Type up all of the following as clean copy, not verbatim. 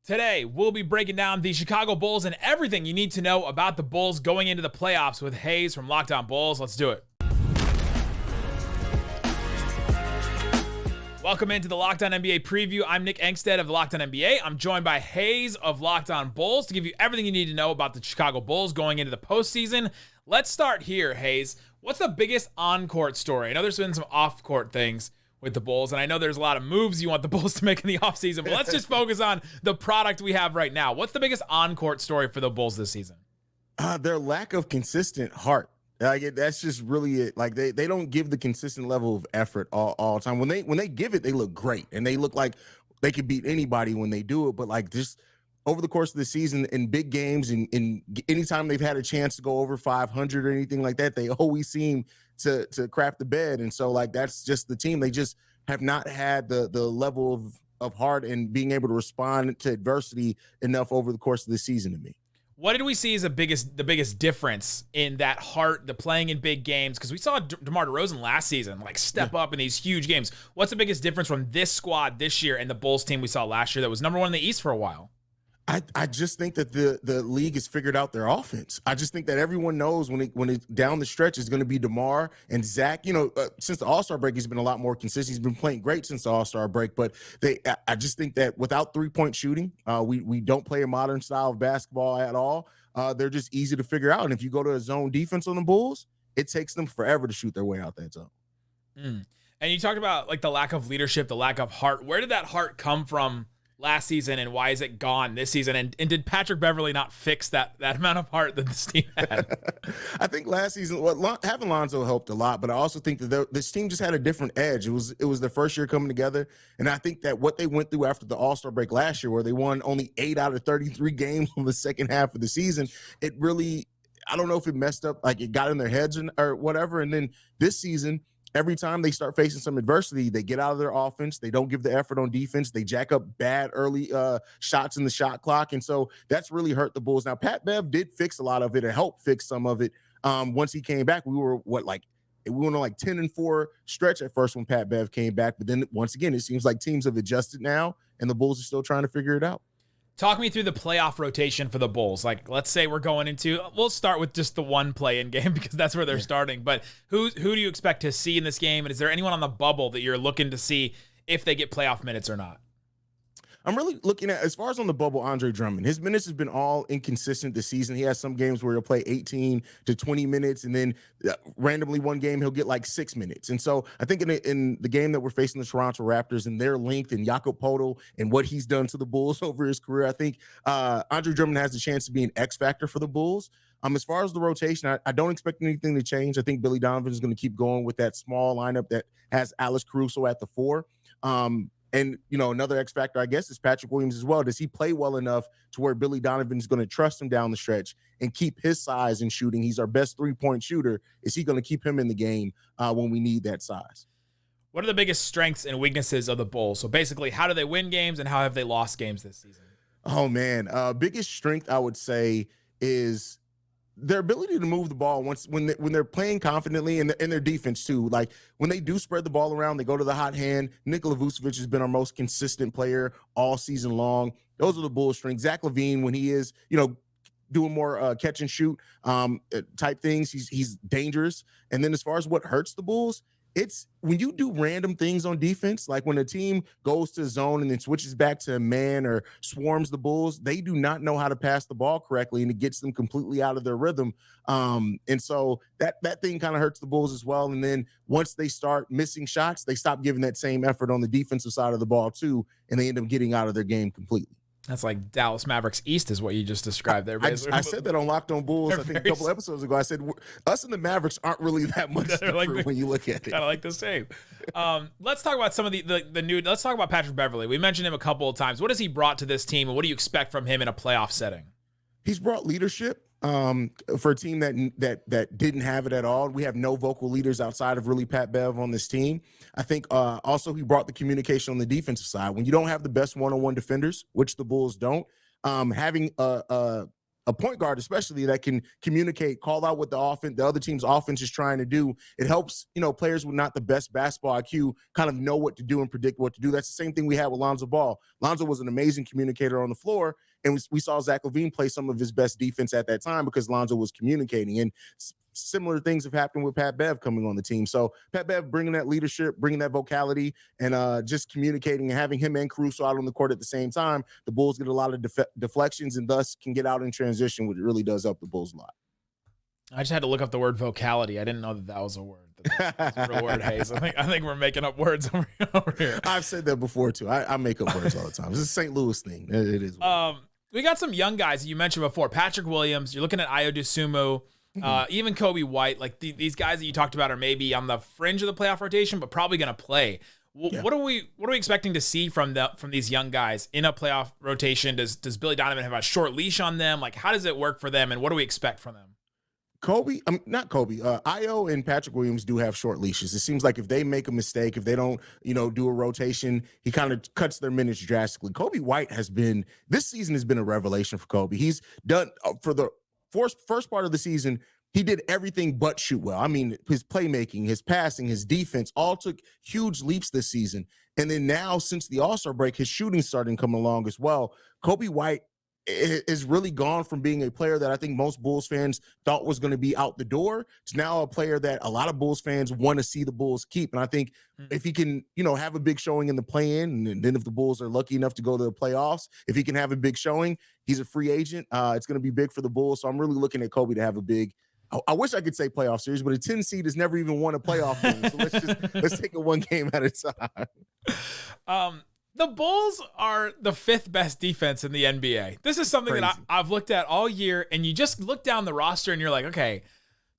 Today, we'll be breaking down the Chicago Bulls and everything you need to know about the Bulls going into the playoffs with Hayes from Locked On Bulls. Let's do it. Welcome into the Locked On NBA preview. I'm Nick Engstead of the Locked On NBA. I'm joined by Hayes of Locked On Bulls to give you everything you need to know about the Chicago Bulls going into the postseason. Let's start here, Hayes. What's the biggest on-court story? I know there's been some off-court things with the Bulls, and I know there's a lot of moves you want the Bulls to make in the offseason, but let's just focus on the product we have right now. What's the biggest on-court story for the Bulls this season? Their lack of consistent heart. That's just really it. Like they don't give the consistent level of effort all the time. When they give it, they look great, and they look like they could beat anybody when they do it. But like just over the course of the season, in big games, and anytime they've had a chance to go over 500 or anything like that, they always seem to crap the bed. And so like that's just the team. They just have not had the level of heart and being able to respond to adversity enough over the course of the season to me. What did we see as the biggest difference in that heart, the playing in big games? Because we saw DeMar DeRozan last season step up in these huge games. What's the biggest difference from this squad this year and the Bulls team we saw last year that was number one in the East for a while? I just think that the league has figured out their offense. I just think that everyone knows when it's down the stretch, it's going to be DeMar and Zach. Since the All-Star break, he's been a lot more consistent. He's been playing great since the All-Star break. But I just think that without three-point shooting, we don't play a modern style of basketball at all. They're just easy to figure out. And if you go to a zone defense on the Bulls, it takes them forever to shoot their way out that zone. And you talked about the lack of leadership, the lack of heart. Where did that heart come from last season, and why is it gone this season? And did Patrick Beverley not fix that amount of heart that this team had? I think last season, having Lonzo helped a lot, but I also think that this team just had a different edge. It was their first year coming together, and I think that what they went through after the All-Star break last year, where they won only 8 out of 33 games on the second half of the season, it really, I don't know if it messed up, it got in their heads or whatever. And then this season, every time they start facing some adversity, they get out of their offense. They don't give the effort on defense. They jack up bad early shots in the shot clock. And so that's really hurt the Bulls. Now, Pat Bev did fix a lot of it and help fix some of it. Once he came back, we were we went on 10-4 stretch at first when Pat Bev came back. But then once again, it seems like teams have adjusted now and the Bulls are still trying to figure it out. Talk me through the playoff rotation for the Bulls. Let's say we'll start with just the one play-in game because that's where they're starting. But who do you expect to see in this game? And is there anyone on the bubble that you're looking to see if they get playoff minutes or not? I'm really looking at, as far as on the bubble, Andre Drummond. His minutes has been all inconsistent this season. He has some games where he'll play 18 to 20 minutes, and then randomly one game he'll get 6 minutes. And so I think in the game that we're facing the Toronto Raptors and their length and Jakob Poeltl and what he's done to the Bulls over his career, I think Andre Drummond has the chance to be an X factor for the Bulls. As far as the rotation, I don't expect anything to change. I think Billy Donovan is going to keep going with that small lineup that has Alex Caruso at the 4. And, another X factor, I guess, is Patrick Williams as well. Does he play well enough to where Billy Donovan is going to trust him down the stretch and keep his size in shooting? He's our best three-point shooter. Is he going to keep him in the game when we need that size? What are the biggest strengths and weaknesses of the Bulls? So basically, how do they win games and how have they lost games this season? Oh, man. Biggest strength, I would say, is their ability to move the ball when they're playing confidently, and their defense too. When they do spread the ball around, they go to the hot hand. Nikola Vucevic has been our most consistent player all season long. Those are the Bulls' strengths. Zach LaVine, when he is, doing more catch and shoot type things, he's dangerous. And then as far as what hurts the Bulls, it's when you do random things on defense, like when a team goes to zone and then switches back to a man or swarms the Bulls, they do not know how to pass the ball correctly, and it gets them completely out of their rhythm. And so that thing kind of hurts the Bulls as well. And then once they start missing shots, they stop giving that same effort on the defensive side of the ball too, and they end up getting out of their game completely. That's like Dallas Mavericks East is what you just described there. I said that on Locked On Bulls, I think a couple episodes ago. I said, us and the Mavericks aren't really that much different when you look at it. Kind of like the same. Let's talk about some of the new, let's talk about Patrick Beverley. We mentioned him a couple of times. What has he brought to this team, and what do you expect from him in a playoff setting? He's brought leadership. For a team that didn't have it at all. We have no vocal leaders outside of really Pat Bev on this team. I think also he brought the communication on the defensive side. When you don't have the best one-on-one defenders, which the Bulls don't, having a a point guard, especially, that can communicate, call out what the other team's offense is trying to do. It helps, players with not the best basketball IQ kind of know what to do and predict what to do. That's the same thing we had with Lonzo Ball. Lonzo was an amazing communicator on the floor, and we saw Zach LaVine play some of his best defense at that time because Lonzo was communicating. And similar things have happened with Pat Bev coming on the team. So Pat Bev bringing that leadership, bringing that vocality, and just communicating and having him and Caruso out on the court at the same time, the Bulls get a lot of deflections and thus can get out in transition, which really does help the Bulls a lot. I just had to look up the word vocality. I didn't know that was a word. That's a real word, Hayes. I think we're making up words over here. I've said that before too. I make up words all the time. It's a St. Louis thing. It is. We got some young guys you mentioned before. Patrick Williams. You're looking at Ayo Dosunmu. Even Kobe White. Like these guys that you talked about are maybe on the fringe of the playoff rotation, but probably going to play. What are we expecting to see from these young guys in a playoff rotation? Does Billy Donovan have a short leash on them? Like, how does it work for them, and what do we expect from them? Ayo and Patrick Williams do have short leashes. It seems like if they make a mistake, if they don't, do a rotation, he kind of cuts their minutes drastically. Kobe White this season has been a revelation for Kobe. He's done for the first part of the season, he did everything but shoot well. I mean, his playmaking, his passing, his defense all took huge leaps this season. And then now, since the All-Star break, his shooting starting to come along as well. Kobe White is really gone from being a player that I think most Bulls fans thought was going to be out the door to now a player that a lot of Bulls fans want to see the Bulls keep. And I think if he can, have a big showing in the play-in, and then if the Bulls are lucky enough to go to the playoffs, if he can have a big showing, he's a free agent. It's going to be big for the Bulls. So I'm really looking at Kobe to have a big, I wish I could say playoff series, but a 10 seed has never even won a playoff game. So let's take it one game at a time. The Bulls are the 5th best defense in the NBA. This is something that I've looked at all year, and you just look down the roster and you're like, okay,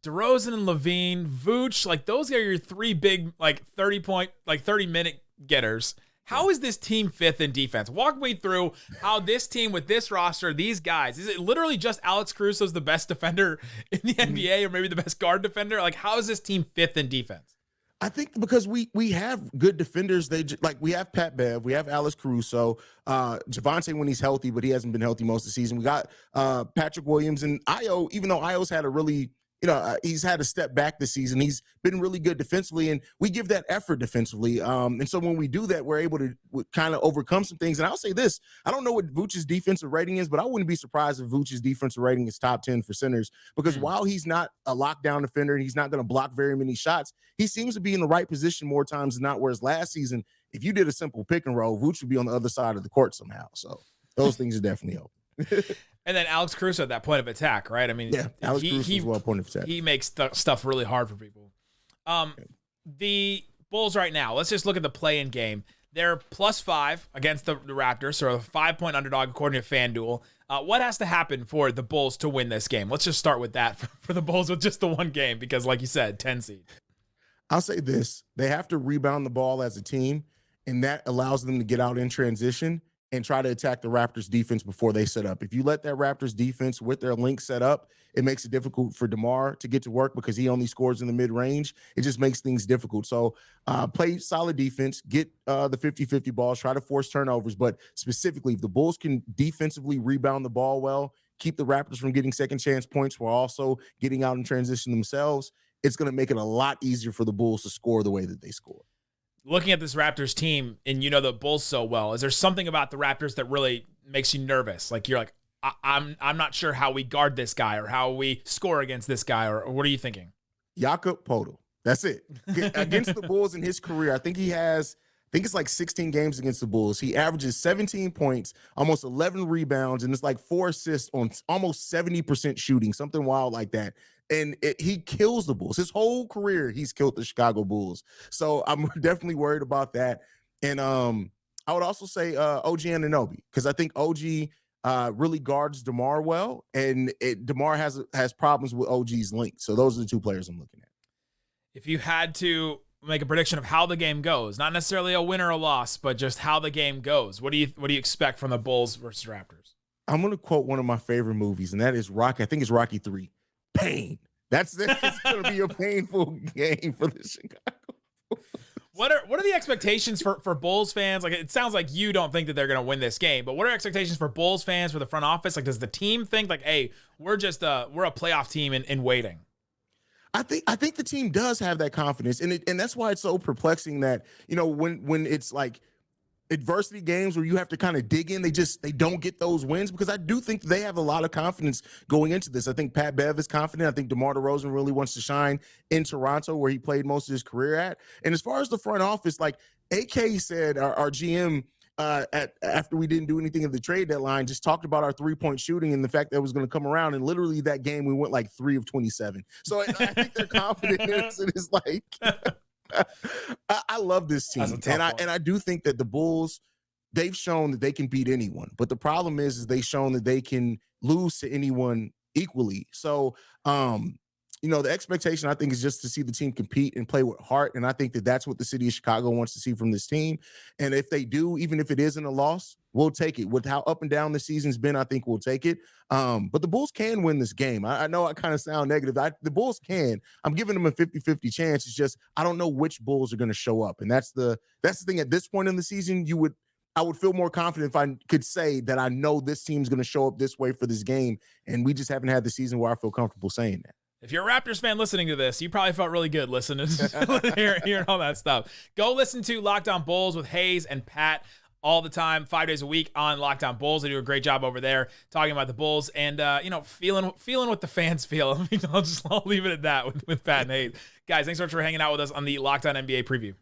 DeRozan and LaVine, Vooch, like those are your 3 big, 30-minute getters. How is this team 5th in defense? Walk me through how this team with this roster, these guys, is it literally just Alex Caruso's the best defender in the NBA or maybe the best guard defender? Like, how is this team 5th in defense? I think because we have good defenders. We have Pat Bev, we have Alex Caruso, Javonte when he's healthy, but he hasn't been healthy most of the season. We got Patrick Williams and Ayo, even though Ayo's had a really, he's had a step back this season. He's been really good defensively, and we give that effort defensively. And so when we do that, we're able to kind of overcome some things. And I'll say this, I don't know what Vooch's defensive rating is, but I wouldn't be surprised if Vooch's defensive rating is top 10 for centers, because while he's not a lockdown defender and he's not going to block very many shots, he seems to be in the right position more times than not, whereas last season, if you did a simple pick and roll, Vooch would be on the other side of the court somehow. So those things are definitely helping. And then Alex Caruso at that point of attack, right? I mean, Alex Caruso is well point of attack. He makes stuff really hard for people. The Bulls right now, let's just look at the play-in game. They're +5 against the Raptors, so a 5-point underdog according to FanDuel. What has to happen for the Bulls to win this game? Let's just start with that for the Bulls with just the one game, because like you said, 10 seed. I'll say this. They have to rebound the ball as a team, and that allows them to get out in transition and try to attack the Raptors defense before they set up. If you let that Raptors defense with their link set up, it makes it difficult for DeMar to get to work because he only scores in the mid-range. It just makes things difficult. So play solid defense, get the 50-50 balls, try to force turnovers. But specifically, if the Bulls can defensively rebound the ball well, keep the Raptors from getting second chance points while also getting out in transition themselves, it's going to make it a lot easier for the Bulls to score the way that they score. Looking at this Raptors team, and you know the Bulls so well, is there something about the Raptors that really makes you nervous? Like you're like, I'm not sure how we guard this guy or how we score against this guy, or what are you thinking? Jakob Poeltl. That's it. Against the Bulls in his career, I think it's like 16 games against the Bulls. He averages 17 points, almost 11 rebounds, and it's like 4 assists on almost 70% shooting, something wild like that. And he kills the Bulls. His whole career, he's killed the Chicago Bulls. So I'm definitely worried about that. And I would also say OG Anunoby, because I think OG really guards DeMar well, and DeMar has problems with OG's length. So those are the 2 players I'm looking at. If you had to make a prediction of how the game goes, not necessarily a win or a loss, but just how the game goes, what do you expect from the Bulls versus Raptors? I'm going to quote one of my favorite movies, and that is Rocky. I think it's Rocky 3. Pain. That's going to be a painful game for the Chicago. What are the expectations for Bulls fans? Like, it sounds like you don't think that they're going to win this game, but what are expectations for Bulls fans, for the front office? Like, does the team think like, hey, we're a playoff team in waiting? I think the team does have that confidence, and that's why it's so perplexing that, you know, when it's like adversity games where you have to kind of dig in, they don't get those wins, because I do think they have a lot of confidence going into this. I think Pat Bev is confident. I think DeMar DeRozan really wants to shine in Toronto, where he played most of his career at. And as far as the front office, like AK said, our GM after we didn't do anything at the trade deadline, just talked about our 3-point shooting and the fact that it was going to come around. And literally that game, we went like 3 of 27. So I think they're confident in it. It is like, I love this team. And I do think that the Bulls, they've shown that they can beat anyone. But the problem is they've shown that they can lose to anyone equally. So, you know, the expectation, I think, is just to see the team compete and play with heart. And I think that that's what the city of Chicago wants to see from this team. And if they do, even if it isn't a loss, we'll take it. With how up and down the season's been, I think we'll take it. But the Bulls can win this game. I know I kind of sound negative. The Bulls can. I'm giving them a 50-50 chance. It's just I don't know which Bulls are going to show up. And that's the thing. At this point in the season, I would feel more confident if I could say that I know this team's going to show up this way for this game. And we just haven't had the season where I feel comfortable saying that. If you're a Raptors fan listening to this, you probably felt really good listening, hearing all that stuff. Go listen to Locked On Bulls with Hayes and Pat all the time, 5 days a week on Locked On Bulls. They do a great job over there talking about the Bulls and, feeling what the fans feel. I mean, I'll leave it at that with Pat and Hayes. Guys, thanks so much for hanging out with us on the Locked On NBA preview.